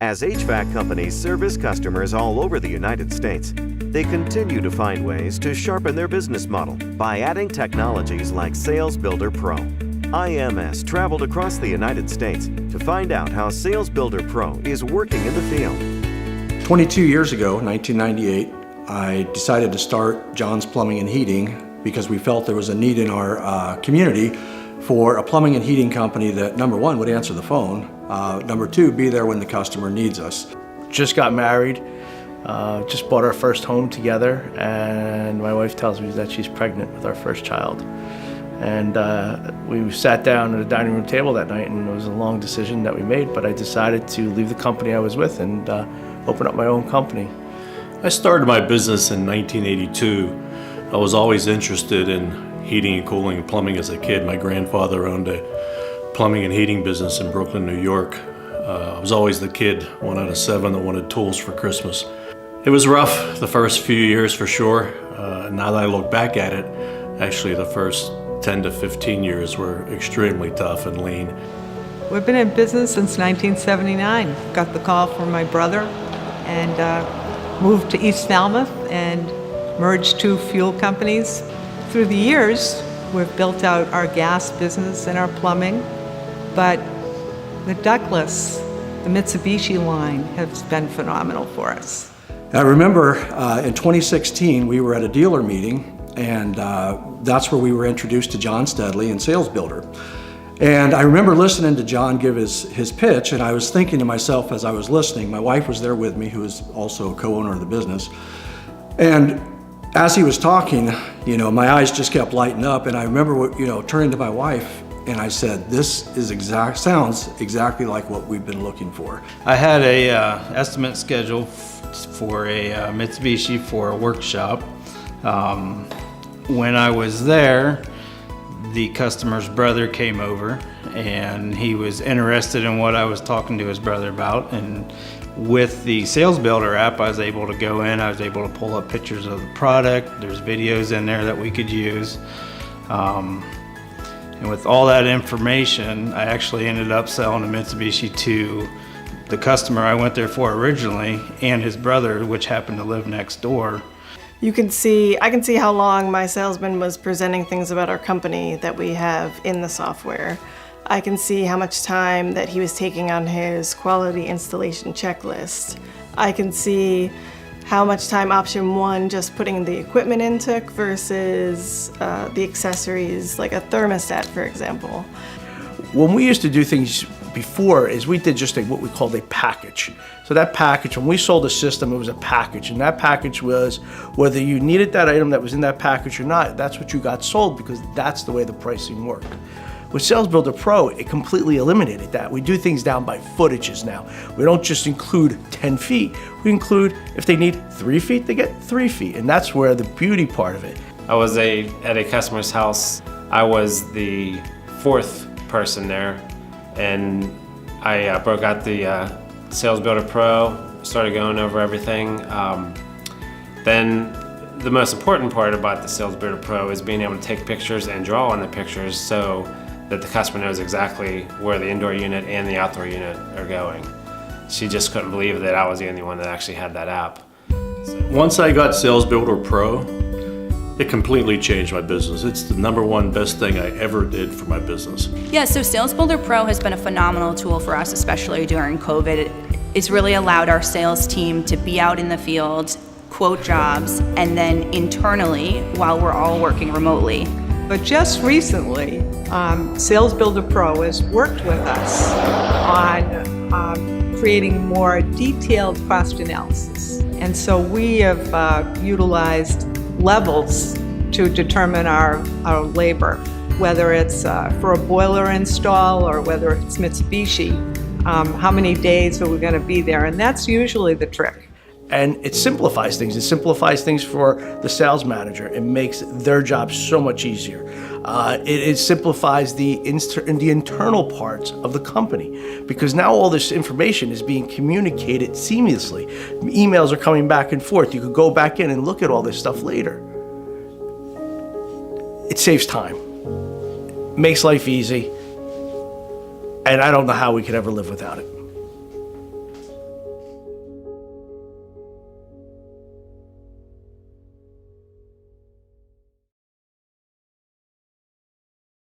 As HVAC companies service customers all over the United States, they continue to find ways to sharpen their business model by adding technologies like Sales Builder Pro. IMS traveled across the United States to find out how Sales Builder Pro is working in the field. 22 years ago, 1998, I decided to start John's Plumbing and Heating because we felt there was a need in our community for a plumbing and heating company that, number one, would answer the phone, number two, be there when the customer needs us. Just got married, just bought our first home together, and my wife tells me that she's pregnant with our first child. And we sat down at a dining room table that night, and it was a long decision that we made, but I decided to leave the company I was with and open up my own company. I started my business in 1982. I was always interested in heating and cooling and plumbing as a kid. My grandfather owned a plumbing and heating business in Brooklyn, New York. I was always the kid, 1 out of 7, that wanted tools for Christmas. It was rough the first few years for sure. Now that I look back at it, actually the first 10 to 15 years were extremely tough and lean. We've been in business since 1979. Got the call from my brother and moved to East Falmouth and merged 2 fuel companies. Through the years, we've built out our gas business and our plumbing, but the ductless, the Mitsubishi line has been phenomenal for us. I remember in 2016, we were at a dealer meeting, and that's where we were introduced to John Steadley and Sales Builder. And I remember listening to John give his pitch, and I was thinking to myself as I was listening, my wife was there with me, who is also a co-owner of the business, and as he was talking, my eyes just kept lighting up, and I remember, turning to my wife, and I said, "This is sounds exactly like what we've been looking for." I had a estimate scheduled for a Mitsubishi for a workshop. When I was there, the customer's brother came over, and he was interested in what I was talking to his brother about. And with the Sales Builder app, I was able to go in, I was able to pull up pictures of the product. There's videos in there that we could use. And with all that information, I actually ended up selling a Mitsubishi to the customer I went there for originally and his brother, which happened to live next door. I can see how long my salesman was presenting things about our company that we have in the software. I can see how much time that he was taking on his quality installation checklist. I can see how much time option 1, just putting the equipment in, took versus the accessories, like a thermostat, for example. When we used to do things before is we did just what we called a package. So that package, when we sold a system, it was a package, and that package was whether you needed that item that was in that package or not, that's what you got sold because that's the way the pricing worked. With Sales Builder Pro, it completely eliminated that. We do things down by footages now. We don't just include 10 feet. We include, if they need 3 feet, they get 3 feet, and that's where the beauty part of it. I was at a customer's house. I was the 4th person there, and I broke out the Sales Builder Pro, started going over everything. Then the most important part about the Sales Builder Pro is being able to take pictures and draw on the pictures so that the customer knows exactly where the indoor unit and the outdoor unit are going. She just couldn't believe that I was the only one that actually had that app. Once I got Sales Builder Pro, it completely changed my business. It's the #1 best thing I ever did for my business. Yeah, so Sales Builder Pro has been a phenomenal tool for us, especially during COVID. It's really allowed our sales team to be out in the field, quote jobs, and then internally while we're all working remotely. But just recently, Sales Builder Pro has worked with us on creating more detailed cost analysis. And so we have utilized levels to determine our labor, whether it's for a boiler install or whether it's Mitsubishi, how many days are we going to be there? And that's usually the trick. And it simplifies things. It simplifies things for the sales manager. It makes their job so much easier. It simplifies the internal parts of the company because now all this information is being communicated seamlessly. Emails are coming back and forth. You could go back in and look at all this stuff later. It saves time, makes life easy, and I don't know how we could ever live without it.